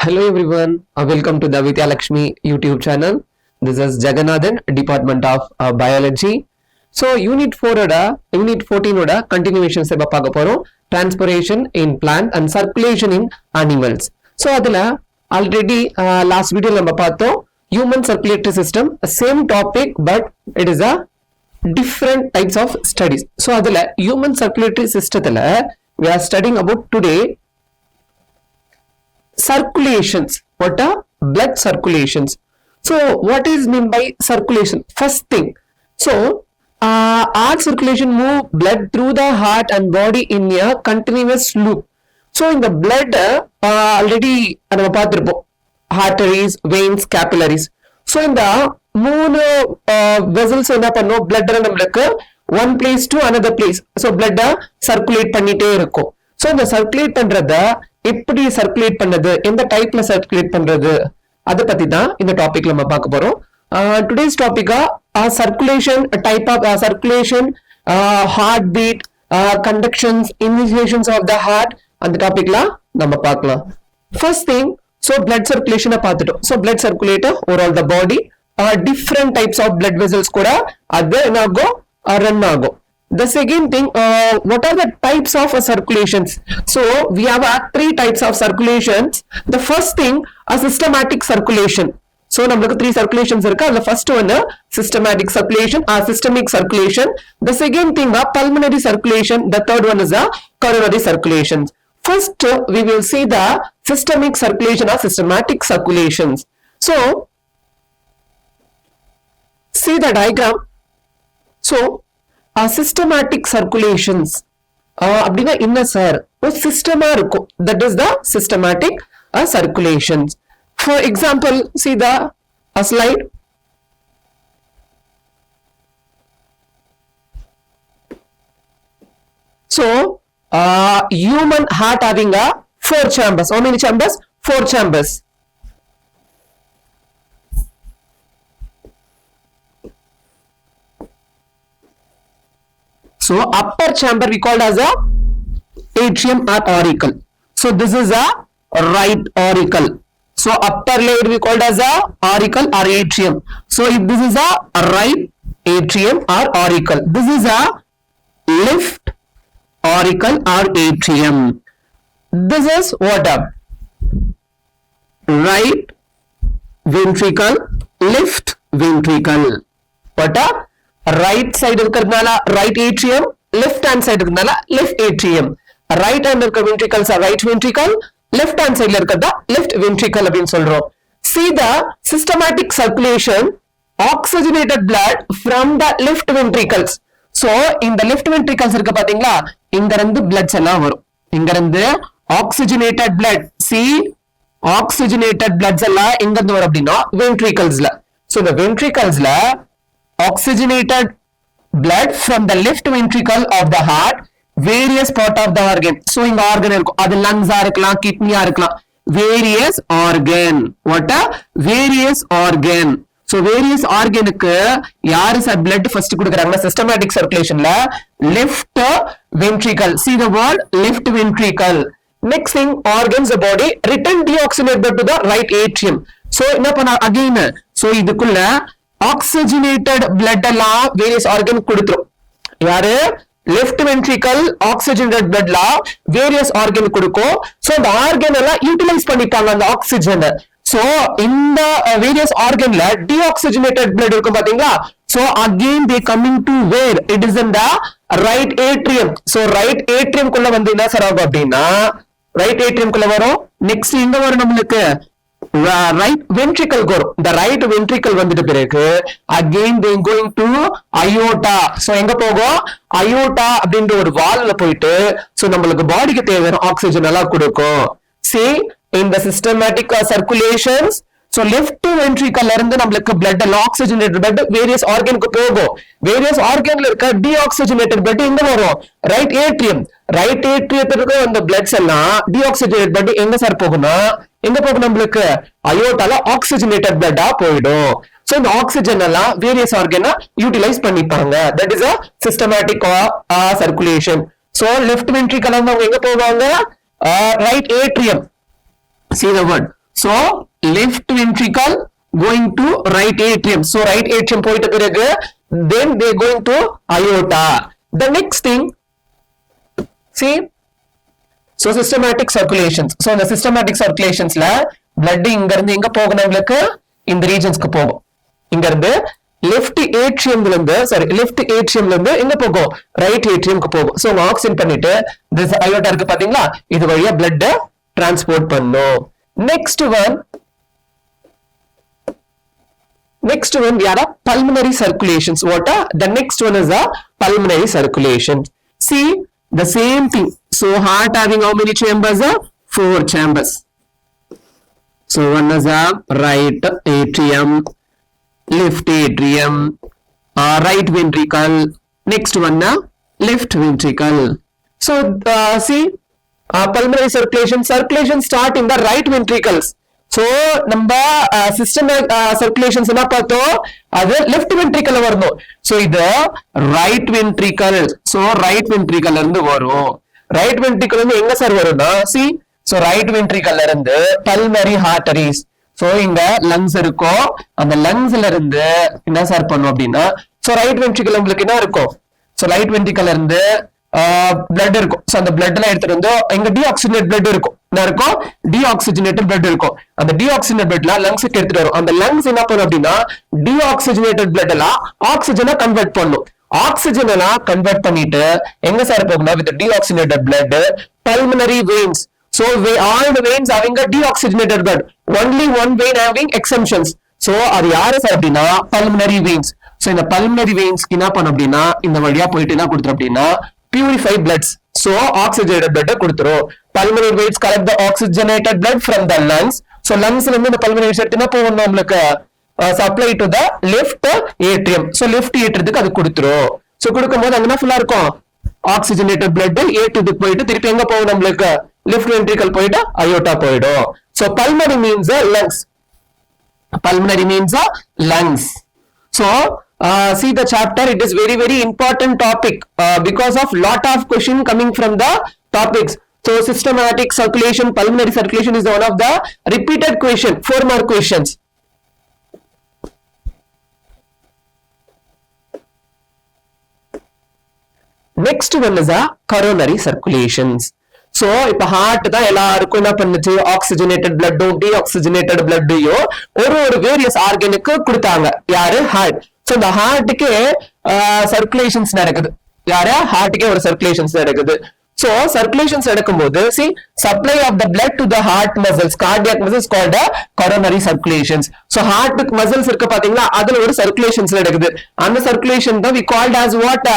Hello everyone, welcome to the Vidya Lakshmi YouTube channel. This is Jaganathan, Department of Biology. So Unit 4 Unit 14 continuation se paaka porom, transpiration in plant and circulation in animals. So adula already last video namba paathom human circulatory system, same topic but it is a different types of studies. So adula human circulatory system we are studying about today circulations. What are blood circulations? So what is mean by circulation? First thing, so heart circulation move blood through the heart and body in a continuous loop. So in the blood already arteries, veins, capillaries. So in the moon vessels blood one place to another place. So blood circulate பண்ணிட்டே இருக்கும். So இந்த circulate பண்றத எப்படி circulate பண்ணது, எந்த டைப்ல circulate பண்றது, அத பத்தி தான் இந்த டாபிக்ல நம்ம பார்க்க போறோம். Today's topic circulation, type of circulation, heartbeat, conductions, initiations of the heart, அந்த டாபிக்ல நம்ம பார்க்கலாம். First thing, so blood circulation பார்த்துட்டோம். So blood circulate overall the body, different types of blood vessels கூட அது என்னாகும் run ஆகும். The second thing, what are the types of circulations? So we have three types of circulations. The first thing, a systematic circulation. So நம்மளுக்கு three circulations இருக்கு. The first one systematic circulation or systemic circulation. The second thing pulmonary circulation. The third one is coronary circulation. First we will see the systemic circulation or systematic circulations. So see the diagram. So systematic circulations அப்படினா என்ன sir, ஒரு சிஸ்டமா இருக்கும், that is the systematic circulations. For example, see the slide. So human heart having four chambers. How many chambers? Four chambers. So upper chamber we called as a atrium or auricle. So this is a right auricle. So upper layer we called as a auricle or atrium. So if this is a right atrium or auricle, this is a left auricle or atrium. This is what up? Right ventricle, left ventricle. What up? Right side இருக்கிறதுனால right atrium, left hand side இருக்கிறதுனால left atrium. Right hand இருக்க ventricles are right ventricle, left hand sideல இருக்கிறதா left ventricle அப்படினு சொல்றோம். See the systematic circulation, oxygenated blood from the left ventricles. So இந்த left ventricles இருக்கு பாத்தீங்களா, இங்க இருந்து bloods எல்லாம் வரும். இங்க இருந்து oxygenated blood, see oxygenated bloods எல்லாம் எங்க இருந்து வரும் அப்படினா ventriclesல. So the ventriclesல oxygenated blood from the left ventricle of the heart, various part of the organ. So in the organ irukku, adu lungs ah irukkalam, kidney ah irukkalam, various organ. What a various organ. So various organ ku yaar sa blood first kudukranga systematic circulation la left ventricle. See the word left ventricle. Next thing, organs the body return deoxygenated blood to the right atrium. So enna panna again, so idukulla oxygenated blood எல்லாம் various organ கொடுத்துரும். யாரு? left ventricle oxygenated blood எல்லாம் various organ கொடுக்கும். So the organ எல்லாம் utilize பண்ணிப்பாங்க அந்த oxygen. So இந்த various organல deoxygenated blood இருக்கும் பாத்தீங்களா? So again they coming to where? It is in the right atrium. So right atrium குள்ள வந்து என்ன சார் ஆகும் அப்படின்னா right atrium குள்ள வரும். next இங்க வரும் நம்மளுக்கு right ventricle வரும். the right ventricle வந்துட்ட பிறகு again they going to aorta. so எங்க போகும்? aorta அப்படின்ற ஒரு வால்ல போயிட்டு so நம்மளுக்கு பாடிக்கு தேவையான ஆக்ஸிஜன் எல்லாம் கொடுக்கும். see in the systematic circulations, so left ventricle இருந்து நம்மளுக்கு blood oxygenated blood various organ க்கு போகும். various organல இருக்க deoxygenated blood எங்க வரும்? right atrium. right atriumக்கு அந்த bloods எல்லாம் deoxygenated blood எங்க சார் போகும்னா எங்க போகும்? நம்மளுக்கு அயோட்டால oxygenated blood போயிடும். so இந்த oxygen எல்லாம் various organ utilize பண்ணிப்பாங்க. that is a systematic circulation. so left ventricle அவங்க எங்க போவாங்க? right atrium. See the word So left ventricle going to right atrium. So right atrium போயிட்ட பிறகு then they going to aorta. The next thing, see, so systematic circulations. So the systematic circulations la blood இங்க இருந்து எங்க போகணும் உங்களுக்கு இந்த regionsக்கு போகும். இங்க இருந்து left atrium ல இருந்து left atrium ல இருந்து எங்க போகும் right atrium க்கு போகும். So ஆக்சிஜன் பண்ணிட்டு this aorta இருக்கு பாத்தீங்களா, இது வழியா blood transport பண்ணும். Next one we are a pulmonary circulations. What are the next one is a pulmonary circulation. See the same thing. So heart having how many chambers? 4 chambers. So one is a right atrium, left atrium, right ventricle. Next one left ventricle. So see pulmonary circulation start in the right ventricles. So நம்ம system circulations என்ன பார்த்தோம், அது left வென்ட்ரிக்கல்ல வரணும். So இது right ventricle. So right வென்ட்ரிக்கல்ல இருந்து வரும். Right ventricle வந்து எங்க சார் வரும்னா, சி, சோ ரைட் வென்ட்ரிக்கல்ல இருந்து பல்மனரி ஆர்டரிஸ். சோ இங்க லங்ஸ் இருக்கும், அந்த லங்ஸ்ல இருந்து என்ன சார் பண்ணும் அப்படின்னா, சோ ரைட் வென்ட்ரிக்கல் உங்களுக்கு என்ன இருக்கும், சோ ரைட் வென்ட்ரிக்கல்ல இருந்து blood இருக்கும். சோ அந்த blood எல்லாம் எடுத்துட்டு வந்து இங்க டீஆக்சிஜனேட் blood இருக்கும், என்ன இருக்கும், டீஆக்சிஜனேட்டட் blood இருக்கும். அந்த டீஆக்சிஜனேட் bloodல லங்ஸ்க்கு எடுத்துட்டு வரும். அந்த லங்ஸ் என்ன பண்ணும் அப்படின்னா, டீஆக்சிஜனேட்டட் blood எல்லாம் ஆக்சிஜனை கன்வெர்ட் பண்ணும். ஆக்சிஜன் எல்லாம் கன்வெர்ட் பண்ணிட்டு எங்க sir போகும்னா, with deoxygenated blood pulmonary veins. So all the veins having a deoxygenated blood, only one vein having exemptions. So அது யாரு சார் அப்படின்னா, pulmonary veins. So இந்த pulmonary veins என்ன பண்ணும் அப்படின்னா, இந்த வழியா போயிட்டு என்ன கொடுத்துரும் அப்படின்னா, purify bloods. So oxygenated blood கொடுத்துரும். Pulmonary veins collect the oxygenated blood from the lungs. So lungs ல இருந்து இந்த pulmonary veins என்ன போகும் நம்மளுக்கு, supply to the left atrium. So left atriumக்கு அது கொடுத்துரும். So கொடுக்கும்போது அங்க என்ன ஃபுல்லா இருக்கும், oxygenated blood atriumக்கு போயிட்டு திருப்பி எங்க போகும் நம்மளுக்கு, left ventricle போயிட்டு aorta போயிடும். So pulmonary means lungs. Pulmonary means lungs. So see the chapter, it is very important topic because of lot of question coming from the topics. So systematic circulation, pulmonary circulation is one of the repeated question, 4 more questions. Next one is a coronary circulations. So இப்ப heart தான் எல்லாருக்கும் என்ன பண்ணுச்சு, oxygenated பிளட்டும் deoxygenated பிளட்டையும் ஒரு various ஆர்கனுக்கு கொடுத்தாங்க. யாரு, heart. So இந்த ஹார்ட்டுக்கு circulations நடக்குது. யாரு, ஹார்ட்டுக்கே ஒரு சர்க்குலேஷன்ஸ் நடக்குது. சோ சர்க்குலேஷன்ஸ் நடக்கும்போது see supply of the blood to the heart muscles, cardiac muscles called coronary circulations. So heart muscles இருக்கு பாத்தீங்களா, அதுல ஒரு சர்க்குலேஷன்ஸ் நடக்குது. அந்த சர்க்குலேஷன் தான் we called as what,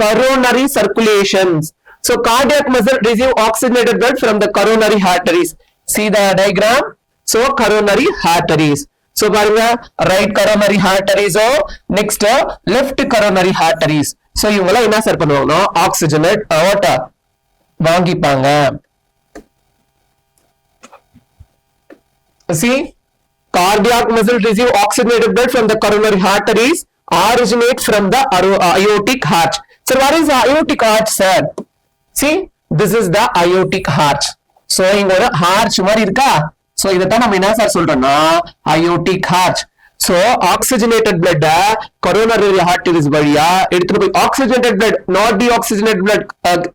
coronary circulations. So cardiac muscle receive oxygenated blood from the coronary arteries. See the diagram. So coronary arteries. So பாருங்க, right coronary arteries, next left coronary arteries. So இவங்க என்ன sir பண்ணுவாங்கன்னா, oxygenate water வாங்கிப்பாங்க. See, cardiac muscle receive oxygenated blood from the coronary arteries, originate from the aortic arch. So what is the aortic arch, sir? See, this is the aortic arch. So இங்க ஒரு arch மாதிரி இருக்கா, so இதத்தான் நம்ம என்ன sir சொல்றோம்னா, aortic arch. So oxygenated blood coronary arteries வழியா எடுத்துட்டு போய், oxygenated blood not deoxygenated blood.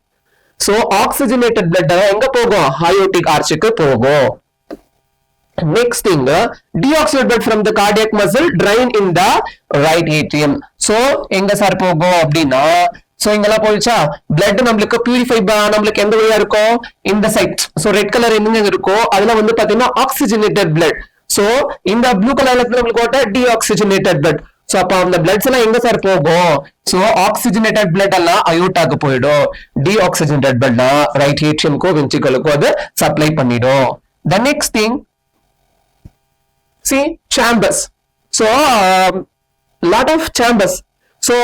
So oxygenated blood எங்க போகும், aortic archக்கு போகும். Next thing, deoxygenated blood from the cardiac muscle drain in the right atrium. So எங்க sir போகும் அப்படின்னா, so இங்கெல்லாம் போயிடுச்சா, blood நம்மளுக்கு பியூரிஃபை நம்மளுக்கு எந்த வழியா இருக்கும், இந்த சைட். சோ ரெட் கலர் எங்க இருக்கும், அதுல வந்து பாத்தீங்கன்னா oxygenated blood. சோ இந்த ப்ளூ கலர்ல நம்மளுக்கு deoxygenated blood. சோ அப்ப அந்த பிளட்ஸ் எல்லாம் எங்க சார் போகும், சோ ஆக்சிஜனேட்டட் பிளட் எல்லாம் அயோட்டாக்கு போயிடும், டீஆக்சிஜனேட்டட் பிளட் ரைட் ஏட்ரியம்க்கோ வென்ட்ரிகலுக்கோ அது சப்ளை பண்ணிடும். The next thing, see chambers. So lot of chambers. So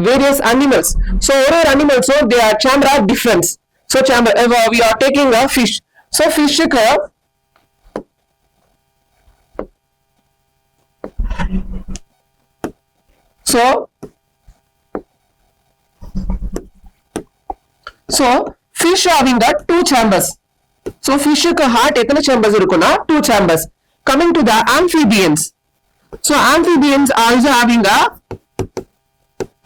various animals. So other animals, so their chamber are different. So chamber, we are taking a fish. So fish ku so fish having got 2 chambers. So fish க்கு heart எத்தனை chambers இருக்கும்னா 2 chambers. Coming to the amphibians. So amphibians also having a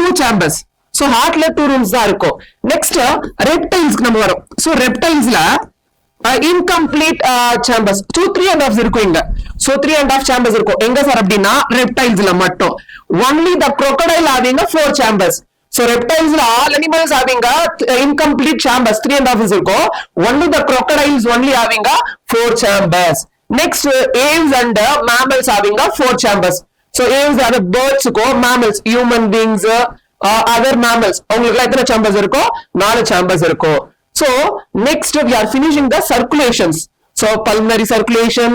2 chambers. So heartல 2 rooms தான் இருக்கும். Next reptiles க்கு நம்ம வரோம். So reptilesல incomplete chambers. So 3.5 இருக்கும் இங்க. So 3.5 chambers இருக்கும். எங்க சார் அப்படின்னா reptilesல மட்டும். Only the crocodile having a 4 chambers. So reptiles all animals having a incomplete chambers 3.5 இருக்கும். Only the crocodiles only having a 4 chambers. Next aves and mammals having a 4 chambers. So aves are the birds ko, mammals, human beings, other mammals. அவங்களுக்கு எத்தனை chambers இருக்கும்? 4 chambers இருக்கும். So next we are finishing the circulations. So pulmonary circulation,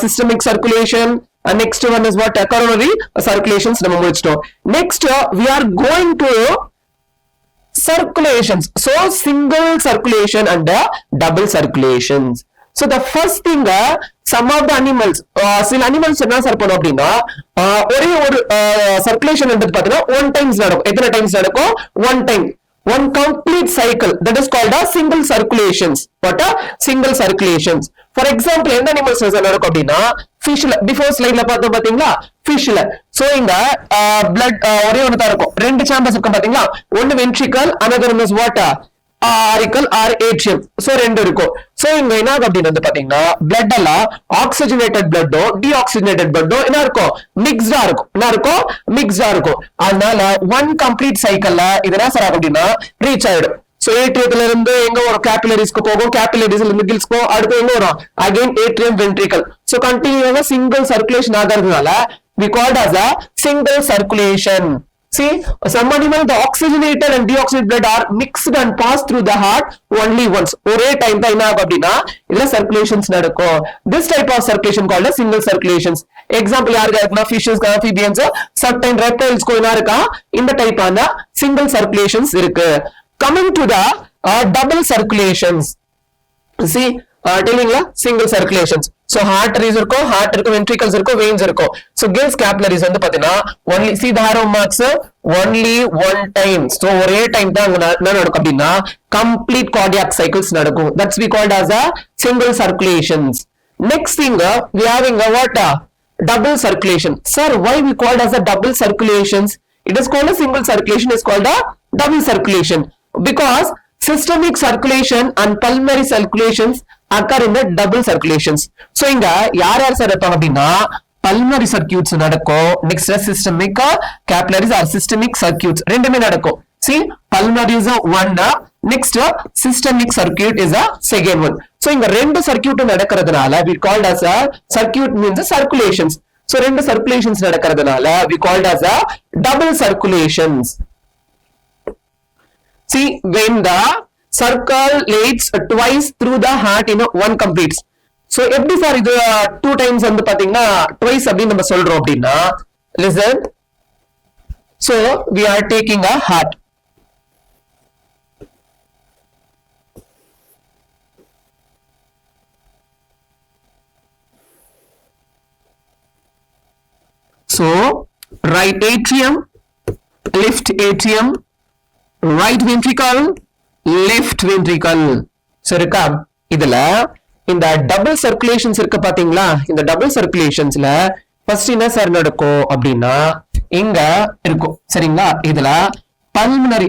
systemic circulation. Next one is what? Coronary circulations. Next we are going to circulations. So single circulation and double circulations. So the first thing, some of the animals, சில animals என்ன sir பண்ணும் அப்படின்னா ஒரே ஒரு circulation என்பது பார்த்தீங்கன்னா 1 times நடக்கும். எத்தனை times நடக்கும்? 1 time. One complete cycle, that is called a single circulations. What a single circulations. For example, எந்த animals நடக்கும் அப்படின்னா fishல before slideல பார்த்தோம் பாத்தீங்களா fishல. So இந்த blood ஒரே ஒன்னு தான் இருக்கும். ரெண்டு chambers இருக்கும் பாத்தீங்களா? ஒன்னு ventricle, another one is what? auricle or atrium. So ரெண்டு இருக்கும். So இங்க என்ன அப்படினா வந்து பாத்தீங்கன்னா blood எல்லாம் oxygenated blood deoxygenated blood என்ன இருக்கும்? mixed இருக்கும். என்ன இருக்கும்? mixed இருக்கும். அதனால one complete cycle இது என்ன சார் அப்படினா reach ஆயிடும். So atriumல இருந்து எங்க ஒரு capillaries க்கு போகும், capillaries ல iருந்து gills க்கு அடுத்து எங்க வரும்? Again atrium ventricle. So continuous single circulation ஆகிறதுனால we called as a single circulation. See, some animals the oxygenated and deoxygenated blood are mixed and pass through the heart only once. ஒரே time தான் என்ன ஆகும் அப்படினா இல்ல circulations நடக்கும். This type of circulation called as single circulations. Example யாருக்கு இருக்குனா fishes, amphibians, certain reptiles க்கு என்ன இருக்கா இந்த டைப் ஆன single circulations இருக்கு. Coming to the double circulations. See, telling la single circulations. So arteries இருக்கும், heart இருக்கும், ventricles இருக்கும், veins இருக்கும். So gills, capillaries வந்து பாத்தீங்கன்னா only see the arrow marks only one time. So ஒரே டைம் தான் என்ன நடக்கும் அப்படின்னா complete cardiac cycles நடக்கும். That's we called as a single circulations. Next thing we having a what? Double circulation. Sir, why we called as a double circulations? It is called a single circulation, is called a double circulation because systemic circulation and pulmonary circulations occur in the double circulations. So இங்க யார் யார் sir இருப்பாங்க அப்படின்னா pulmonary circuits நடக்கும். Next systemic capillaries or systemic circuits ரெண்டுமே நடக்கும். See, pulmonary is one, next systemic circuit is a second one. So இங்க ரெண்டு circuit நடக்கிறதுனால we called as a circuit means circulations. So ரெண்டு circulations நடக்கிறதுனால we called as a double circulations. See, when the circulates twice through the heart in one completes. So எப்படி sir இது 2 times வந்து பாத்தீங்கன்னா twice அப்படி நம்ம சொல்றோம் அப்படின்னா listen. So we are taking a heart. So right atrium, left atrium, right ventricle, left ventricle. So இருக்கா இதுல இந்த டபுள் சர்க்குலேஷன்ஸ் இருக்கு பாத்தீங்களா? இந்த டபுள் சர்க்குலேஷன்ஸ்ல ஃபர்ஸ்ட் என்ன சார் நடக்கும் அப்படின்னா இங்க இருக்கும் சரிங்களா? இதுல பல்மனரி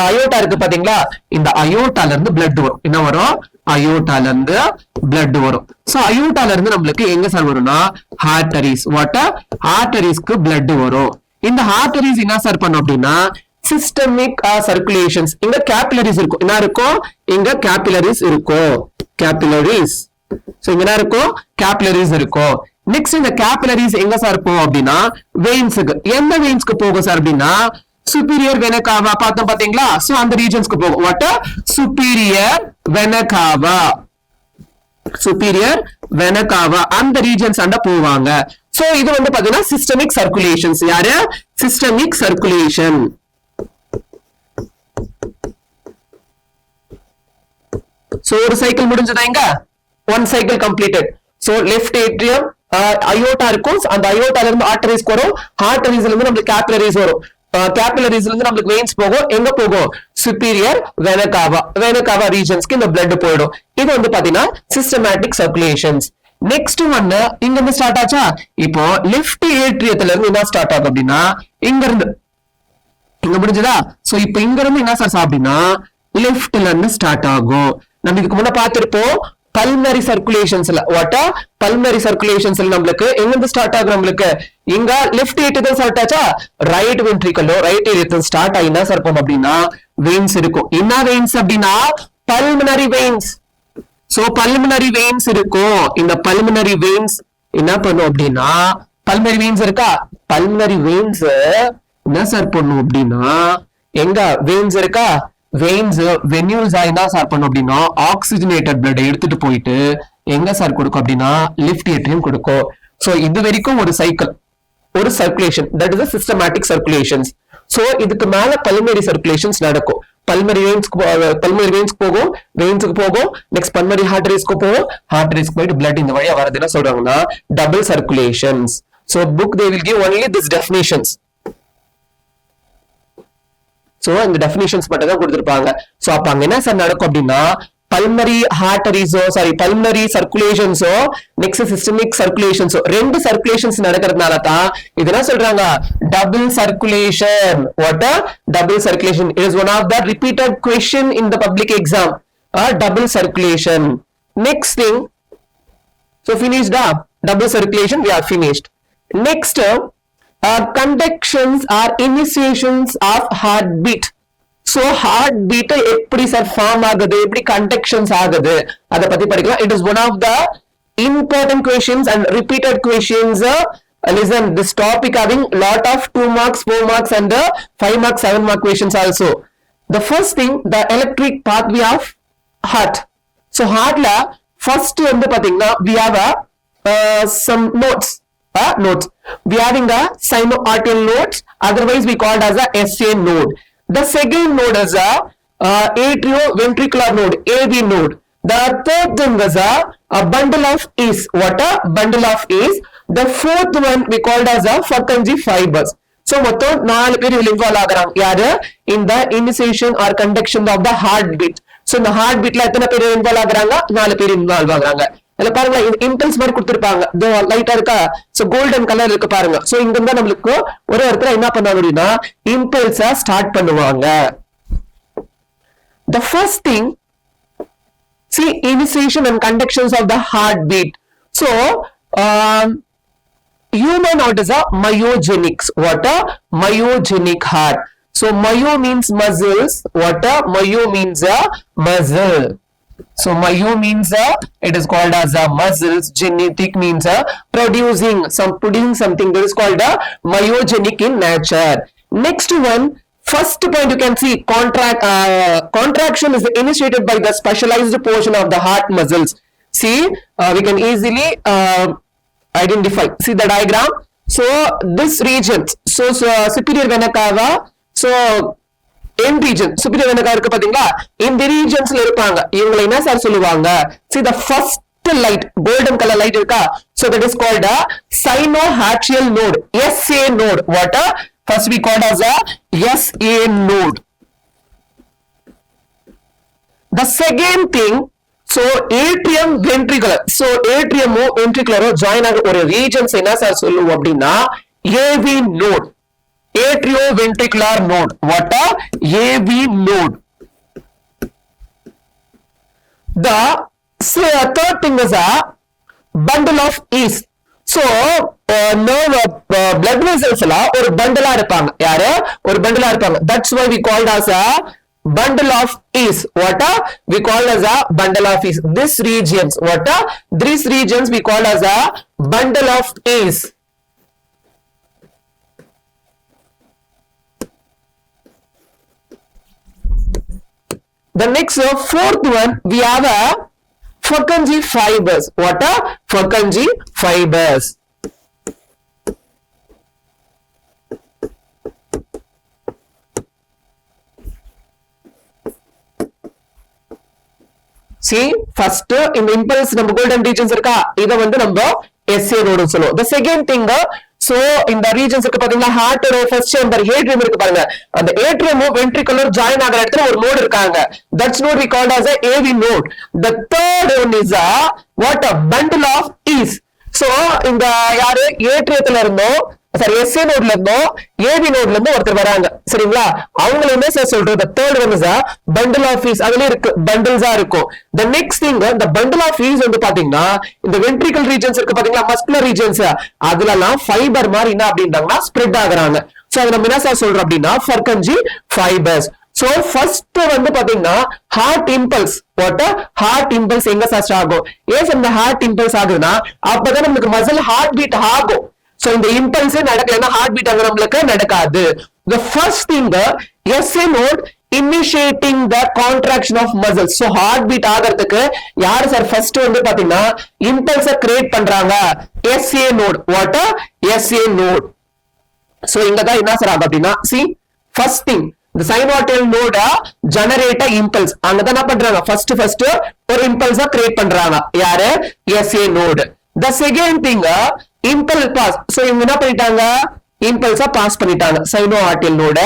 அயோட்டா இருக்கு பாத்தீங்களா? இந்த அயோட்டால இருந்து பிளட் வரும். என்ன வரும்? அயோட்டால இருந்து பிளட் வரும். சோ அயோட்டால இருந்து நம்மளுக்கு எங்க சார் வரும்னா ஆர்டரிஸ். வாட்? ஆர்டரிஸ்க்கு பிளட் வரும். இந்த ஆர்டரிஸ் என்ன சார் பண்ணும் அப்படின்னா systemic circulations. இங்க capillaries இருக்கும். என்ன இருக்கும்? இங்க capillaries இருக்கும். capillaries. So இங்க என்ன இருக்கும்? capillaries இருக்கும். Next இந்த capillaries எங்க சார் போகும் அப்படின்னா veins க்கு. எந்த veins க்கு போகும் சார் அப்படின்னா superior vena cava பார்த்தோம் பாத்தீங்களா? So அந்த regions க்கு போகும். What? superior vena cava. superior vena cava அந்த regions ஆண்ட போவாங்க. So இது வந்து பாத்தீங்கன்னா systemic circulations. யாரு? systemic circulation. So ஒரு சைக்கிள் முடிஞ்சதா இங்க? one cycle completed. So left atrium aorta இருக்கும். அந்த aortaல இருந்து arteries வரும். arteriesல இருந்து நமக்கு capillaries வரும். capillaries இருந்து நமக்கு veins போகும், எங்க போகும்? superior vena cava regionsக்கு இந்த blood போயிடும். இது வந்து பாத்தீங்கன்னா systematic circulations. நெக்ஸ்ட் ஒன்னு இங்க இருந்து ஸ்டார்ட் ஆச்சா? இப்போ லெஃப்ட் ஏட்ரியத்துல இருந்து என்ன ஸ்டார்ட் ஆகும் அப்படின்னா இங்க இருந்து இங்க முடிஞ்சதா? சோ இப்போ இங்க இருந்து என்ன சார் அப்படின்னா லெஃப்ட்ல இருந்து ஸ்டார்ட் ஆகும். நம்ம இதுக்கு முன்ன பார்த்திருப்போம் pulmonary circulationsல. வாட் pulmonary circulationsல நம்மளுக்கு எங்க இருந்து ஸ்டார்ட் ஆகும்? நம்மளுக்கு இங்க லெஃப்ட் ஏட்ரியத்துல ஸ்டார்ட் ஆச்சா? ரைட் வென்ட்ரிகலோ ரைட் ஏட்ரியத்துல ஸ்டார்ட் ஆயினா சார் போகும் அப்படின்னா வெயின்ஸ் இருக்கும். என்ன வெயின்ஸ் அப்படின்னா pulmonary veins. So pulmonary veins இருக்கும். இந்த pulmonary veins என்ன பண்ணும் அப்படின்னா pulmonary veins இருக்கா? pulmonary veins என்ன சார் பண்ணும் அப்படின்னா எங்க veins இருக்கா? veins venules என்ன சார் பண்ணும் அப்படின்னா oxygenated blood எடுத்துட்டு போயிட்டு எங்க சார் கொடுக்கும் அப்படின்னா left atrium கொடுக்கும். So இது வரைக்கும் ஒரு சைக்கிள், ஒரு circulation, that is a systematic circulations. So இதுக்கு மேல pulmonary circulations நடக்கும். pulmonary veins போகும், veins போகும், next pulmonary arteries போகும், arteries போயிட்டு blood இந்த வழியா வரது என்ன சொல்றாங்கன்னா double circulations. So book they will give only this definitions. So இந்த definitions மட்டும் தான் கொடுத்திருப்பாங்க. So அப்ப அங்க என்ன சார் நடக்கும் அப்படின்னா pulmonary arteries pulmonary circulations next systemic circulations ரெண்டு circulations நடக்கிறதுனால தான் இது என்ன சொல்றாங்க double circulation. what a double circulation is one of the repeated question in the public exam. Double circulation. Next thing, so finished up double circulation, we are finished. Next conductions are initiations of heartbeat. So heartbeat எப்படி sir form ஆகுது, எப்படி conductions ஆகுது அத பத்தி படிக்கலாம். it is one of the important questions and repeated questions. Listen, this topic having lot of 2 marks 4 marks and 5 marks 7 mark questions also. The first thing, the electric pathway of heart. So heart la first வந்து பாத்தீங்கன்னா we have some nodes. We having a sinoatrial nodes, otherwise we called as a SA node. The second node is a atrioventricular node, AV node. The third thing is a bundle of is. what a bundle of is. The fourth one we called as a Purkinje fibers. So மொத்தம் 4 பேர் இதுல involve ஆகுறாங்க. யாரு? in the initiation or conduction of the heartbeat. So இந்த heartbeatல எத்தனை பேர் involve ஆகுறாங்க? 4 பேர் இன்வால்வ் ஆகுறாங்க. இதுல பாருங்க இம்பல்ஸ் மாதிரி கொடுத்திருப்பாங்க, லைட்டா இருக்கா? சோ கோல்டன் கலர் இருக்கு பாருங்க. சோ இங்க இருந்தா நம்மளுக்கு ஒரு இடத்துல என்ன பண்ணுவாங்க அப்படின்னா இம்பல்ஸ் ஸ்டார்ட் பண்ணுவாங்க. The first thing, see initiation and conductions of the heartbeat. So human heart is a myogenics. what a myogenic heart. So myo means muscles. what a myo means a muscle. So myo means it is called as a muscles. Genetic means producing something that is called a myogenic in nature. Next one, first point you can see contraction is initiated by the specialized portion of the heart muscles. See we can easily identify. See the diagram. So this region, so superior vena cava, so end region superior vena cava இருக்கு பாத்தீங்களா, இந்த regionsல இருப்பாங்க. இவங்களை என்ன sir சொல்லுவாங்க? See the first light, golden color light இருக்கா? So that is called a sinoatrial node, SA node. what a first we called as a SA node. The second thing, so atrium ventricular. So atrium ventricular join ஆக ஒரு regions என்ன sir சொல்லுவோம் அப்படின்னா AV node, atrioventricular node. what a AV node. The third thing is a bundle of is. So nerve blood vessels la ஒரு bundle இருப்பாங்க. யாரு? ஒரு bundle இருப்பாங்க. That's why we called as a bundle of is. what a we call as a bundle of is. This regions, what a these regions we call as a bundle of is. The next fourth one we have a Purkinje fibers. what a Purkinje fibers. See first in impulse நம்ம golden regions இருக்கா, இத வந்து நம்ம SA node சொல்லுவோம். The second thing, so இந்த regions இருக்கு பாத்தீங்களா, ஹார்ட்டோட first chamber atrium இருக்கு பாருங்க, அந்த ஏட்ரியமும் வென்ட்ரிகுலர் ஜாயின் ஆகிற இடத்துல ஒரு நோட் இருக்காங்க. That's note we called as a AV node. The third one is a what a bundle of E's. So இந்த யாரு ஏட்ரியத்துல இருந்தோம் சாரி எஸ்ஏ நோட்ல இருந்தோம் ஏவி நோட்ல இருந்து ஒருத்தர் வராங்க சரிங்களா, அவங்கள என்ன சார் சொல்றோம், the third one is a bundle of E's. அதுல இருக்கு பண்டில்ஸா இருக்கும். The next thing the bundle of E's வந்து பாத்தீங்கன்னா இந்த வென்ட்ரிகல் ரீஜன்ஸ் இருக்கு பாத்தீங்களா, மஸ்குலர் ரீஜன்ஸ், அதுலலாம் ஃபைபர் மாதிரி என்ன அப்படின்றாங்கன்னா ஸ்ப்ரெட் ஆகுறாங்க. சோ அது நம்ம என்ன சார் சொல்றோம் அப்படின்னா Purkinje fibers. சோ ஃபர்ஸ்ட் வந்து பாத்தீங்கன்னா heart impulse, what heart impulse எங்க சார் ஆகும், ஏன் இந்த ஹார்ட் இம்பல்ஸ் ஆகுதுன்னா அப்பதான் நமக்கு மசில் ஹார்ட் பீட் ஆகும். சோ இந்த இம்பல்ஸ் நடக்கலன்னா ஹார்ட் பீட் அங்க நம்மளுக்கு நடக்காது. The first thing SA node initiating the contraction of muscles. So heart beat ஆகிறதுக்கு யாரு சார் ஃபர்ஸ்ட் வந்து பாத்தீங்கன்னா இம்பல்ஸ கிரியேட் பண்றாங்க, SA node. What SA node. So இங்க தான் என்ன சார் ஆகும் அப்படின்னா see first thing the synovial node generate a impulse. அங்க தான் என்ன பண்றாங்க ஃபர்ஸ்ட் ஒரு இம்பல்ஸ கிரியேட் பண்றாங்க யாரு SA node. The second thing impulse pass. So இவங்க என்ன பண்ணிட்டாங்க இம்பல்ஸ பாஸ் பண்ணிட்டாங்க, சைனோஆர்டியல் நோட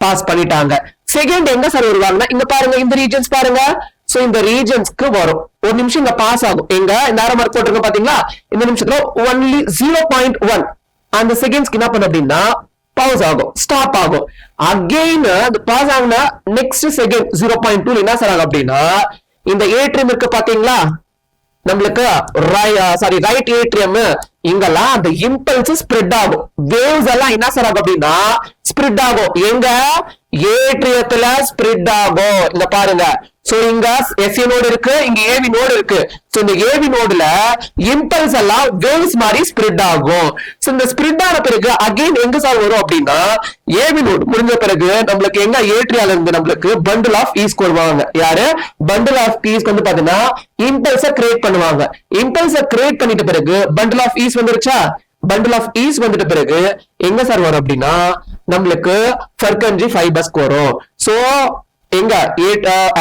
பாஸ் பண்ணிட்டாங்க. செகண்ட் எங்க சார் வருவாங்கன்னா இங்க பாருங்க, இந்த ரீஜன்ஸ் பாருங்க. சோ இந்த ரீஜன்ஸ்க்கு வரும், ஒரு நிமிஷம் இங்க பாஸ் ஆகும். எங்க இந்த ஆரோ மார்க் போட்டுருங்க பாத்தீங்களா, இந்த நிமிஷத்துல only 0.1 அந்த செகண்ட்ஸ்க்கு என்ன பண்ண அப்படின்னா பாஸ் ஆகும், ஸ்டாப் ஆகும். அகைன் அது பாஸ் ஆகுனா நெக்ஸ்ட் செகண்ட் 0.2 என்ன சார் ஆகும் அப்படின்னா இந்த ஏட்ரியம் இருக்கு பாத்தீங்களா நம்மளுக்கு ரைட் ஏட்ரியம், இங்கெல்லாம் அந்த இம்பல்ஸ் ஸ்ப்ரெட் ஆகும், வேவ்ஸ் எல்லாம் என்ன சார் ஆகும் அப்படின்னா ஸ்ப்ரெட் ஆகும். எங்க ஏட்ரியத்துல ஸ்ப்ரெட் ஆகும். இங்க பாருங்க, சோ இங்க எஸ்ஏ நோடு இருக்கு, இங்க ஏவி நோடு இருக்கு. சோ இந்த ஏவி நோடுல இம்பல்ஸ் எல்லாம் வேவ்ஸ் மாதிரி ஸ்ப்ரெட் ஆகும். சோ இந்த ஸ்ப்ரெட் ஆன பிறகு அகைன் எங்க சார் வரும் அப்படின்னா ஏவி நோடு முடிஞ்ச பிறகு நம்மளுக்கு எங்க ஏட்ரியால இருந்து நம்மளுக்கு பண்டில் ஆஃப் ஈஸ் வருவாங்க. யாரு பண்டில் ஆஃப் ஈஸ் வந்து பாத்தீங்கன்னா இம்பல்ஸ கிரியேட் பண்ணுவாங்க. இம்பல்ஸ கிரியேட் பண்ணிட்ட பிறகு பண்டில் ஆஃப் ஈஸ் வந்துருச்சா, பண்டில் ஆஃப் ஈஸ் வந்துட்ட பிறகு எங்க சார் வரும் அப்படின்னா நம்மளுக்கு Purkinje fibers வரும். சோ எங்க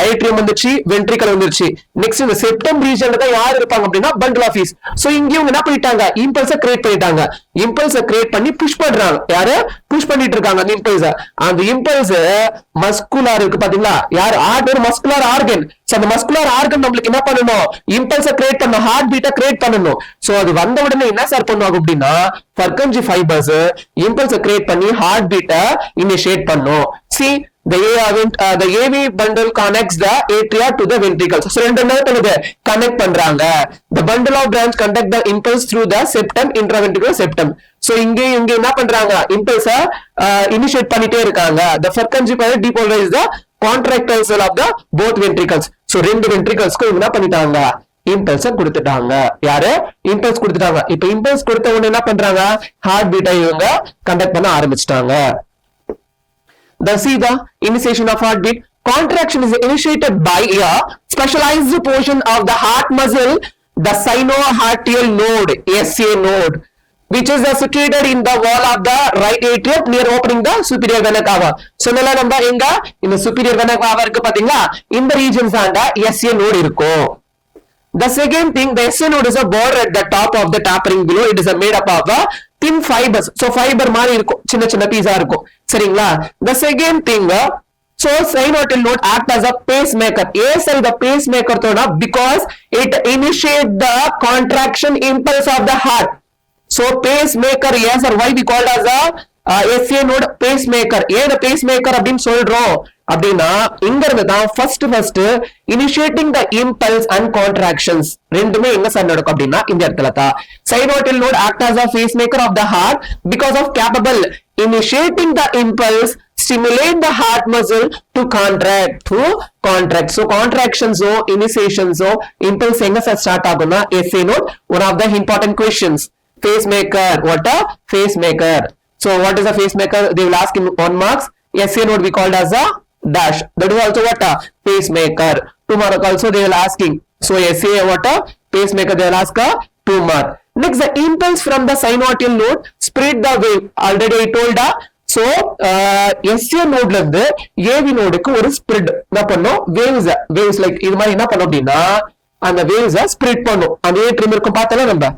ஏட்ரியம் வந்துச்சு, வென்ட்ரிகல் வந்துருச்சு. நெக்ஸ்ட் இந்த செப்டம் ரீஜன்ல தான் யார் இருப்பாங்க அப்படின்னா பண்டில் ஆஃப் ஈஸ். சோ இங்கேயும் என்ன பண்ணிட்டாங்க இம்பல்ஸ கிரியேட் பண்ணிட்டாங்க, இம்பல்ஸ கிரியேட் பண்ணி புஷ் பண்றாங்க. யாரு புஷ் பண்ணிட்டு இருக்காங்க அந்த இம்பல்ஸ. அந்த இம்பல்ஸ் மஸ்குலர் இருக்கு பாத்தீங்களா, யார் ஹார்ட் ஒரு மஸ்குலர் ஆர்கன். சோ அந்த மஸ்குலர் ஆர்கன் நம்மளுக்கு என்ன பண்ணணும் இம்பல்ஸ கிரியேட் பண்ணணும், ஹார்ட் பீட்டை கிரியேட் பண்ணணும். சோ அது வந்த உடனே என்ன சார் பண்ணுவாங்க அப்படின்னா Purkinje fibers இம்பல்ஸ கிரியேட் பண்ணி ஹார்ட் பீட்டை இனிஷியேட் பண்ணும். See the AV bundle connects the atria to the ventricles. So ரெண்டு என்ன பண்ணுது கனெக்ட் பண்றாங்க. The bundle of branch conduct the impulse through the septum, intraventricular septum. So இங்க என்ன பண்றாங்க இம்பல்ஸ இனிஷியேட் பண்ணிட்டே இருக்காங்க. The Purkinje fiber depolarize the contractile cell of the both ventricles. So ரெண்டு ventriclesக்கு என்ன பண்ணிட்டாங்க இம்பல்ஸ் கொடுத்துட்டாங்க. யாரு இம்பல்ஸ் கொடுத்துட்டாங்க. இப்ப இம்பல்ஸ் கொடுத்த உடனே என்ன பண்றாங்க ஹார்ட் பீட்டை இவங்க கண்டக்ட் பண்ண ஆரம்பிச்சிட்டாங்க. The initiation of heartbeat. Contraction is initiated by a specialized portion of the heart muscle, the sinoatrial node, SA node, which is situated in the wall of the right atrium near opening the superior vena cava. So நம்ம எங்க இந்த superior vena cava இருக்கு பாத்தீங்களா, இந்த regions ஆண்ட SA node இருக்கும். The second thing, the SA node is a border at the top of the tapering below. It is made up of thin fibers. So fiber மாதிரி இருக்கும், சின்ன சின்ன பீஸா இருக்கும் சரிங்களா. The second thing, so synovial node act as a pacemaker. Yes, the pacemaker thoda because it initiate the contraction impulse of the heart. So pacemaker, yes or why we called as a SA node pacemaker. ஏன் pacemaker அப்படின்னு சொல்றோம் அப்படின்னா இங்க இருந்து தான் first initiating the impulse and contractions ரெண்டுமே எங்க sir நடக்கும் அப்படின்னா இந்த இடத்துல தான். Synovial node act as a pacemaker of the heart because of capable initiating the impulse, stimulate the heart muscle to contract. So contractions initiations impulse எங்க sir start ஆகும்னா SA node. One of the important questions, pacemaker. What a pacemaker. So what is a pacemaker? They will ask in 1 marks. SA node we called as a dash. That is also what a pacemaker. 2 mark also they will asking. So SA what a pacemaker they will ask a 2 mark. Next, the impulse from the synovial node spread the wave. Already I told so SA node ல இருந்து AV நோடுக்கு ஒரு spread என்ன பண்ணும் waves like இது மாதிரி என்ன பண்ணும் அப்படின்னா அந்த waves ஸ்ப்ரெட் பண்ணும். அந்த ஏட்ரியம் இருக்கும் பார்த்தல நம்ம.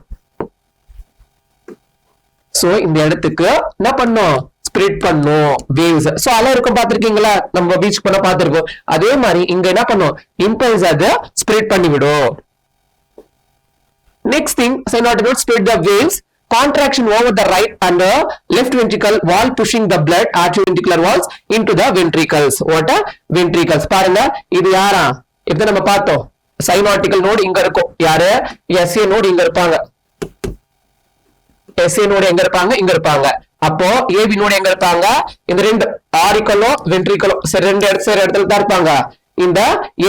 சோ இந்த இடத்துக்கு என்ன பண்ணோம், ஸ்ப்ரெட் பண்ணோம் வேவ்ஸ். சோ அலை இருக்கும் பாத்திருக்கீங்களா, நம்ம பீச் பண்ண பாத்திருக்கோம். அதே மாதிரி இங்க என்ன பண்ணோம், இம்பல்ஸ் அதை ஸ்ப்ரெட் பண்ணி விடும். Next thing, cyanotic spread the waves, contraction over the right and the left ventricle wall pushing the blood atrioventricular walls into the ventricles. What a ventricles. பாருங்க இது யாரா, இப்ப நம்ம பார்த்தோம் சைனாட்டிக்கல் நோடு இங்க இருக்கும், யாரு SA நோடு இங்க இருப்பாங்க, SA நோடு எங்க இருப்பாங்க, இங்க இருப்பாங்க. அப்போ AB நோடு எங்க இருப்பாங்க, இந்த ரெண்டு ஆரிக்கலோ வென்ட்ரிக்கலோ ரெண்டு இடத்துல தான் இருப்பாங்க, இந்த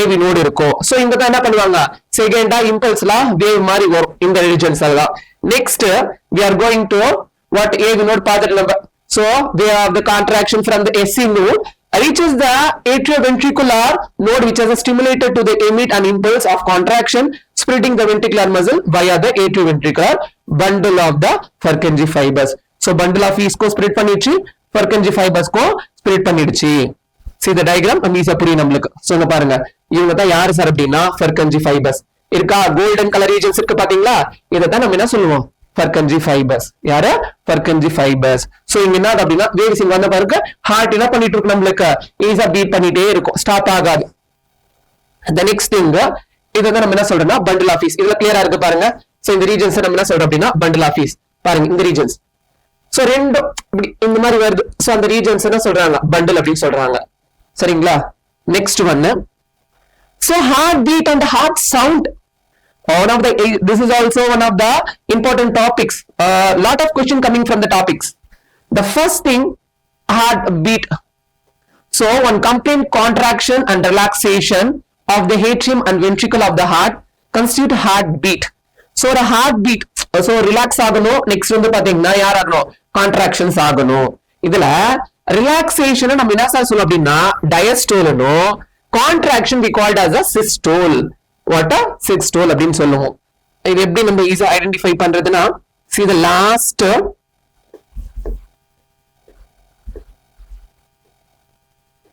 AB நோடு இருக்கும். சோ இங்க தான் என்ன பண்ணுவாங்க, செகண்டா இம்பல்ஸ்லாம் வேவ் மாதிரி வரும் இந்த ரீஜன்ஸ் எல்லாம். Next we are going to what AB node பார்த்துட்டு நம்ம. So we have the contraction from the SC node reaches the atrioventricular node which has stimulated to the emit an impulse of contraction spreading the ventricular muscle via the atrioventricular bundle of the Purkinje fibers. So bundle of E's को spread பண்ணிடுச்சு, Purkinje fibers को spread பண்ணிடுச்சு. See the diagram நம்ம ஈஸியா புரியும் நம்மளுக்கு. So இங்க பாருங்க, இவங்க தான் யாரு சார் அப்படின்னா Purkinje fibers இருக்கா, கோல்டன் கலர் ரீஜன்ஸ் இருக்கு பாத்தீங்களா, இதைத்தான் நம்ம என்ன சொல்லுவோம், Purkinje fibers. யாரு, Purkinje fibers. சோ இங்க என்ன அப்படின்னா வேவ்ஸ் இங்க வந்த பாருங்க, ஹார்ட் என்ன பண்ணிட்டு இருக்கு, நம்மளுக்கு ஈஸியா பீட் பண்ணிட்டே இருக்கும், ஸ்டாப் ஆகாது. the next thing இதைதான் நம்ம என்ன சொல்றோம்னா bundle of E's. இதுல கிளியரா இருக்கு பாருங்க. சோ இந்த ரீஜன்ஸ் நம்ம என்ன சொல்றோம் அப்படின்னா bundle of E's. பாருங்க இந்த ரீஜன்ஸ், சோ ரெண்டும் இந்த மாதிரி வருது. சோ அந்த ரீஜன்ஸ் என்ன சொல்றாங்க, bundle அப்படின்னு சொல்றாங்க. சரிங்களா, நெக்ஸ்ட் ஒன்னு, so heartbeat and heart sound. One of the, this is also one of the important topics. Lot of question coming from the topics. The first thing, heartbeat. So one complete contraction and relaxation of the atrium and ventricle of the heart constitute heartbeat. So the heartbeat, so relax ஆகணும். Next வந்து பாத்தீங்கன்னா யார் ஆகணும், contractions ஆகணும். இதுல relaxation நம்ம என்ன சொல்லுவோம் அப்படின்னா diastole, contraction we called as a systole. What a systole அப்படின்னு சொல்லுவோம். இது எப்படி நம்ம ஈஸியா ஐடென்டிஃபை பண்றதுன்னா, see the last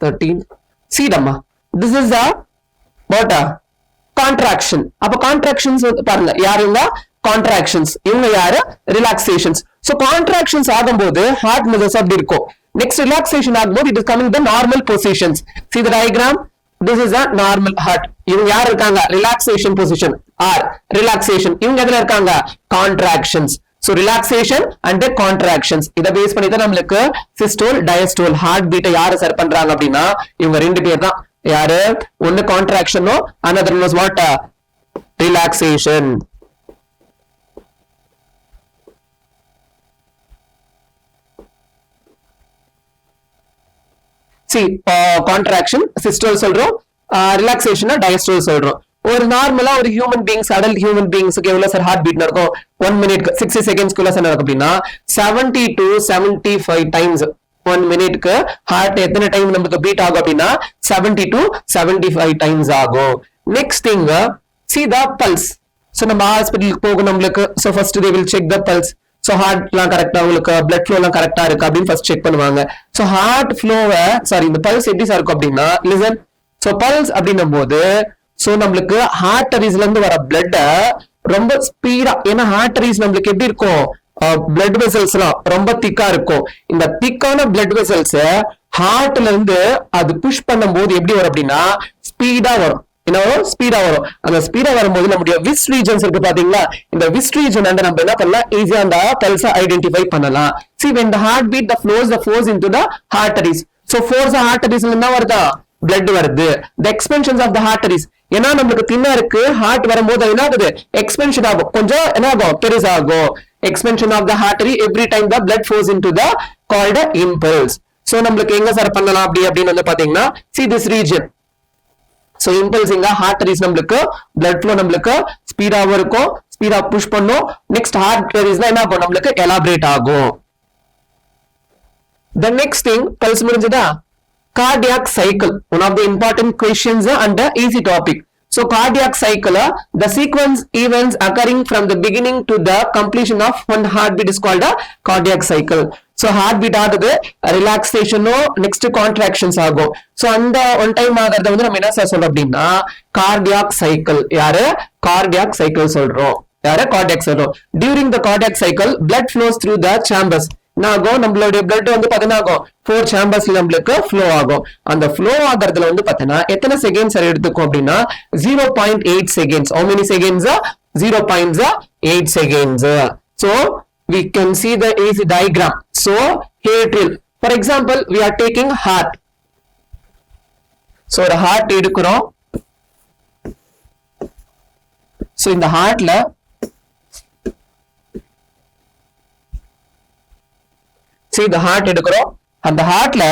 13, see damma, this is a what a contraction. அப்ப contractions பாருங்க, யாருங்க contractions, இவங்க யாரு relaxations. So contractions ஆகும்போது heart muscles அப்படி இருக்கும். Next relaxation ஆகும்போது it is coming the normal positions. See the diagram, this is a normal heart. இவங்க யார் இருக்காங்க, relaxation position or relaxation. இவங்க எதுல இருக்காங்க, contractions. So relaxation and the contractions இத பேஸ் பண்ணி தான் நமக்கு systole diastole heart beat யாரு சரி பண்றாங்க அப்படின்னா இவங்க ரெண்டு பேர் தான். யாரு, ஒன்னு contraction, another was what, relaxation. See contraction systole சொல்றோம், relaxation diastole சொல்றோம். ஒரு நார்மலா ஒரு ஹியூமன் பீயிங்ஸ், அடல்ட் ஹியூமன் பீயிங்ஸ்க்கு எவ்வளவு சார் ஹார்ட் பீட் நடக்கும், 1 மினிட் 60 செகண்ட்ஸ்க்குள்ள சார் நடக்கும் அப்படின்னா 70 to 75 டைம்ஸ் 1 மினிட்க்கு ஹார்ட் எத்தனை டைம் நமக்கு பீட் ஆகும் அப்படின்னா 70 to 75 டைம்ஸ் ஆகும். Next thing, see the pulse. So நம்ம ஹாஸ்பிடலுக்கு போகும் நம்மளுக்கு, so first they will check the pulse. So ஹார்ட்லாம் கரெக்டா, உங்களுக்கு பிளட் ஃப்ளோ எல்லாம் கரெக்டா இருக்கு அப்படின்னு ஃபர்ஸ்ட் செக் பண்ணுவாங்க. சோ ஹார்ட் ஃப்ளோவை, சாரி இந்த பல்ஸ் எப்படி சார் இருக்கும் அப்படின்னா, லிசன். சோ பல்ஸ் அப்படின்னும் போது சோ நம்மளுக்கு ஆர்டரிஸ்ல இருந்து வர பிளட் ரொம்ப ஸ்பீடா, ஏன்னா ஆர்டரிஸ் நம்மளுக்கு எப்படி இருக்கும், பிளட் வெசல்ஸ் எல்லாம் ரொம்ப திக்கா இருக்கும். இந்த திக்கான பிளட் வெசல்ஸ் ஹார்ட்ல இருந்து அது புஷ் பண்ணும் போது எப்படி வரும் அப்படின்னா ஸ்பீடா வரும். என்ன வரும், ஸ்பீடா வரும். அந்த ஸ்பீடா வரும்போது நம்முடைய விஸ் ரீஜன்ஸ் இருக்கு பாத்தீங்களா, இந்த விஸ் ரீஜன் நம்ம என்ன பண்ணலாம், ஈஸியா அந்த பல்ஸை ஐடென்டிஃபை பண்ணலாம். See when the heart beat, the flows into the arteries. So force arteries என்ன வருதா, blood வருது. The expansions of the arteries, ஏன்னா நம்மளுக்கு தின்னா இருக்கு, ஹார்ட் வரும்போது என்ன ஆகுது, எக்ஸ்பென்ஷன் ஆகும், கொஞ்சம் என்ன ஆகும், பெருசாகும். expansion of the artery every time the blood flows into the called impulse. So நம்மளுக்கு எங்க சார் பண்ணலாம் அப்படின்னு வந்து பாத்தீங்கன்னா, see this region. So impulse inga arteries நம்மளுக்கு blood flow நம்மளுக்கு ஸ்பீடாவும் இருக்கும், ஸ்பீடா புஷ் பண்ணும். நெக்ஸ்ட் arteries என்ன ஆகும், நம்மளுக்கு எலாபரேட் ஆகும். The next thing, pulse முடிஞ்சதா, cardiac cycle, one of the important questions and easy topic. So cardiac cycle, the sequence events occurring from the beginning to the completion of one heartbeat is called a cardiac cycle. So heartbeat ஆகுது, relaxation next contractions ஆகும். So அந்த one time ஆகிறத வந்து நம்ம என்ன சொல்றோம் அப்படின்னா cardiac cycle. யாரு, cardiac cycle சொல்றோம். cardiac cycle. During the cardiac cycle, blood flows through the chambers. நாகும் நம்மளுடைய blood வந்து பாத்தீங்கன்னா 4 chambers நம்மளுக்கு flow ஆகும். அந்த flow ஆகிறதுல வந்து பாத்தீங்கன்னா எத்தனை செகண்ட்ஸ் எடுத்துக்கும் அப்படின்னா 0.8 seconds. How many seconds? 0.8 seconds. So we can see the easy diagram. So atrial. For example, we are taking heart. So the heart எடுக்கிறோம். So இந்த heartல see the heart எடுக்கிறோம். அந்த heartல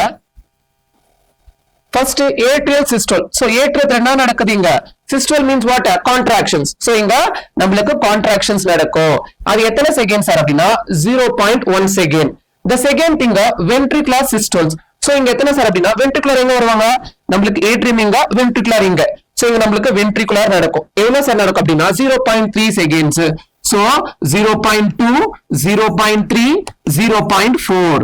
first atrial systole. So atrial என்ன நடக்குதுங்க? Systole means what? Contractions. So இங்க நம்மளுக்கு contractions நடக்கும். அது எத்தனை செகண்ட்ஸ் அப்படின்னா 0.1 second. The second thing ventricular systoles. So இங்க எத்தனை சார் அப்படின்னா ventricular எங்க வருவாங்க? நம்மளுக்கு atrium இங்க, ventricular இங்க. So இங்க நம்மளுக்கு ventricular நடக்கும். எவ்வளவு சார் நடக்கும் அப்படின்னா 0.3 seconds. So 0.2, 0.3, 0.4.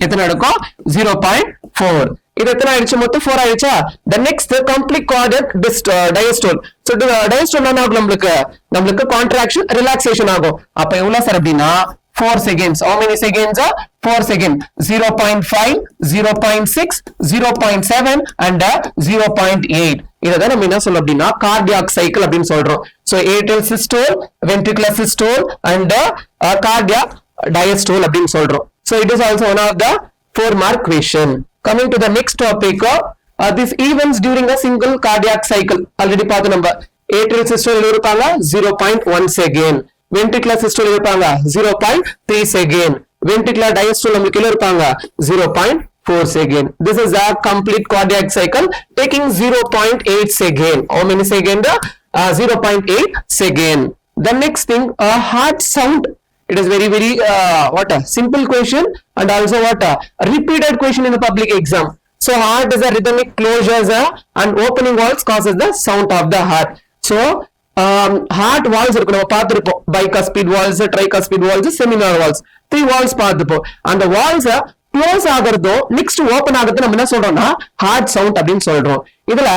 எத்தனை நடக்கும்? 0.4. இது எத்தனை ஆயிடுச்சு? மொத்தம் 4 ஆயிடுச்சா? The next complete cardiac diastole. So diastole என்ன ஆகும்? நம்மளுக்கு contraction relaxation ஆகும். அப்ப எவ்வளவு சார் அப்படின்னா 4 seconds. How many seconds? 4 seconds. 0.5, 0.6, 0.7 and 0.8. இதான் நம்ம என்ன சொல்றோம் அப்படின்னா cardiac cycle அப்படின்னு சொல்றோம். So atrial systole, ventricular systole and cardiac diastole அப்படின்னு சொல்றோம். So it is also one of the 4-mark question. Coming to the next topic, this events during a single cardiac cycle. Already பார்த்தோம் நம்ம. Atrial systole இருப்பாங்க 0.1 second. Ventricular systole இருப்பாங்க 0.3 second. Ventricular diastole நமக்கு இருப்பாங்க 0.4 second. This is a complete cardiac cycle taking 0.8 second. How many second? 0.8 second. The next thing, heart sound. It is very what a simple question and also what a repeated question in the public exam. So heart is a rhythmic closures and opening walls causes the sound of the heart. So heart walls இருக்கு, நம்ம பார்த்திருப்போம். bicuspid walls, tricuspid walls, seminal walls, 3 walls பார்த்திருப்போம். அந்த walls close ஆகிறதோ நெக்ஸ்ட் open ஆகிறது நம்ம என்ன சொல்றோம்னா ஹார்ட் சவுண்ட் அப்படின்னு சொல்றோம். இதுல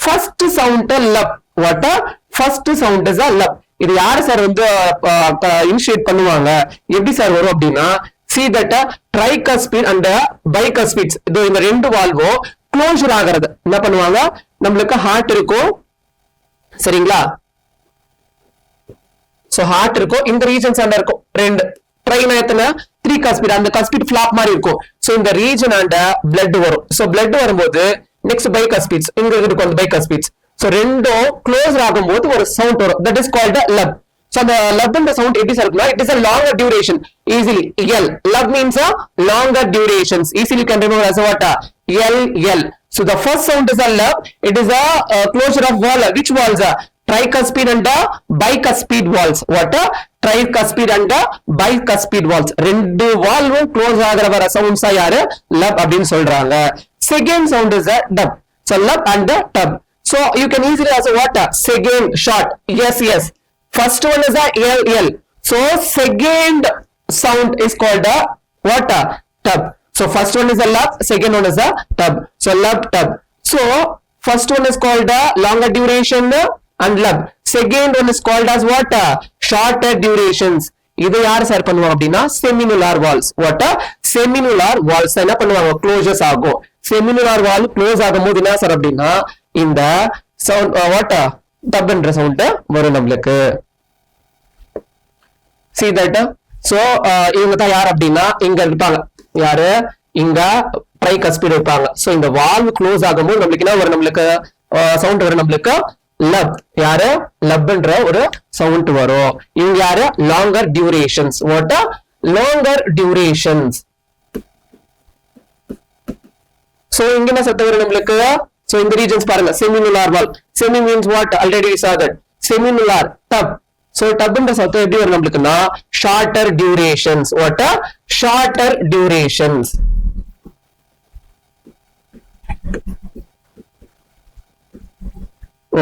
first sound lub. What? First sound is a lub. இது யாரு சார் வந்து இனிஷியேட் பண்ணுவாங்க? எப்படி சார் வரும் அப்படின்னா see that tricuspid and bicuspids இந்த ரெண்டு வால்வும் க்ளோஷர் ஆகிறது என்ன பண்ணுவாங்க? நம்மளுக்கு ஹார்ட் இருக்கும், சரிங்களா? சோ ஹார்ட் இருக்கும், இந்த ரீஜன்ஸ் அண்ட இருக்கும் ரெண்டு. ட்ரைனா எத்தனை? 3 cuspid. அந்த cuspid flap மாதிரி இருக்கும். சோ இந்த ரீஜன் அண்ட blood வரும். சோ blood வரும்போது நெக்ஸ்ட் bicuspids இங்க இருக்கும், அந்த bicuspids. சோ ரெண்டும் க்ளோஸ் ஆகும்போது ஒரு சவுண்ட் வரும். That is called lub. So the lub and the sound it is it is a longer duration. Easily L. Lub means a longer durations. Easily you can remember as what? L. So the first sound is a lub. It is a closure of wall. Which walls? Tricuspid and bicuspid walls. What? Tricuspid and bicuspid walls. ரெண்டு வால்வும் close ஆகற வர sounds யாரு? லப் அப்படின்னு சொல்றாங்க. Second sound is a dub. So lub and the tub. So you can easily also what? Second short. Yes. First one is a L. So second sound is called a what? Tub. So first one is a lub, second one is a tub. So lub, tub. So first one is called a longer duration and lub. Second one is called as what? Shorter durations. இது யார் sir பண்ணுவாங்க அப்படின்னா செமினுலார் Waals. What? செமினுலார் Waals என்ன பண்ணுவாங்க? Closes ஆகும். செமினுலார் வால் close ஆகும்போது என்ன sir அப்படின்னா இந்த சவுண்ட் வாட்? டப்ன்ற சவுண்ட் வரும் நம்மளுக்கு. See that? So இவங்க தான் யார் அப்படின்னா இங்க இருப்பாங்க. யாரு? இங்க tricuspid இருப்பாங்க. So இந்த வால்வ் க்ளோஸ் ஆகும்போது நம்மளுக்கு என்ன வரும்? நம்மளுக்கு சவுண்ட் வரும், நம்மளுக்கு லப். யாரு? லப்ன்ற ஒரு சவுண்ட் வரும். இங்க யாரு? Longer durations. What? Longer durations. So இங்க என்ன சத்தம் வரும் நம்மளுக்கு? So in the regions பாருங்க, seminular valve. Semi means what? Already we saw that. Seminular, tub. So tub இந்த சத்தம் எப்படி வரும் நம்மளுக்குன்னா shorter durations. What? Shorter durations.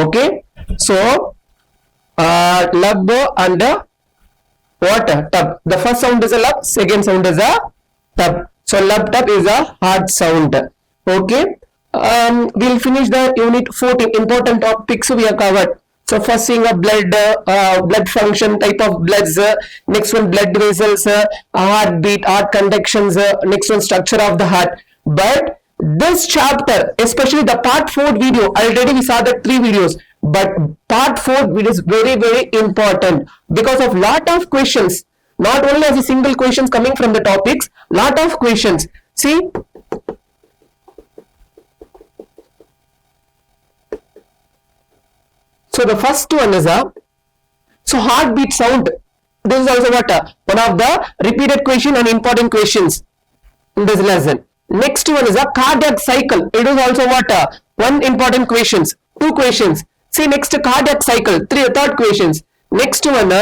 Okay. So lub and what? Tub. The first sound is a lub, second sound is a tub. So lub tub is a hard sound. Okay. We'll finish the unit 14. Important topics we have covered. So first seeing a blood function, type of bloods, next one blood vessels, heartbeat, heart conductions, next one structure of the heart. But this chapter, especially the part 4 video, already we saw the 3 videos, but part 4 video is very, very important because of lot of questions, not only as a single questions coming from the topics, lot of questions. See, so the first one is so heartbeat sound. This is also what one of the repeated question and important questions in this lesson. Next one is a cardiac cycle. It is also what one important questions, 2 questions. See, next cardiac cycle, third questions. Next one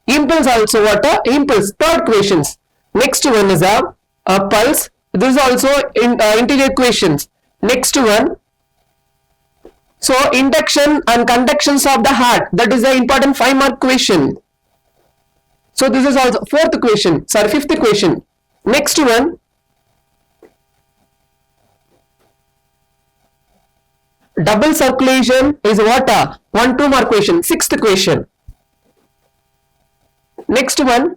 impulse, also what impulse, third questions. Next one is a pulse. This is also integer questions. Next one, so induction and conductions of the heart, that is the important 5-mark question. So this is also fifth question. Next one, double circulation is what 1-2 mark question, 6th question. Next one,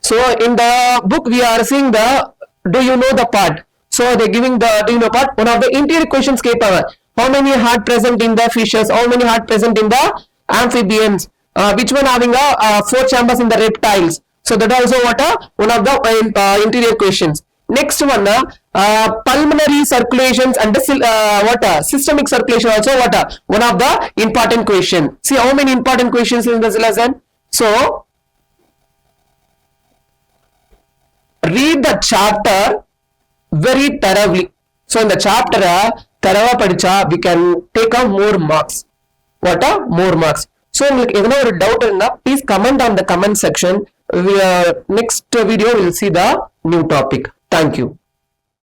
so in the book we are seeing the do you know the part. So they are giving the do you know part. One of the interior questions came power. How many heart present in the fishes? How many heart present in the amphibians? Which one having 4 chambers in the reptiles? So that also what one of the interior questions. Next one, pulmonary circulations and systemic circulation also what one of the important question. See how many important questions in this lesson. So read the chapter very thoroughly. So in the chapter thorough padicha we can take out more marks. More marks. So if you have a doubt, please comment on the comment section. Next video we will see the new topic. Thank you.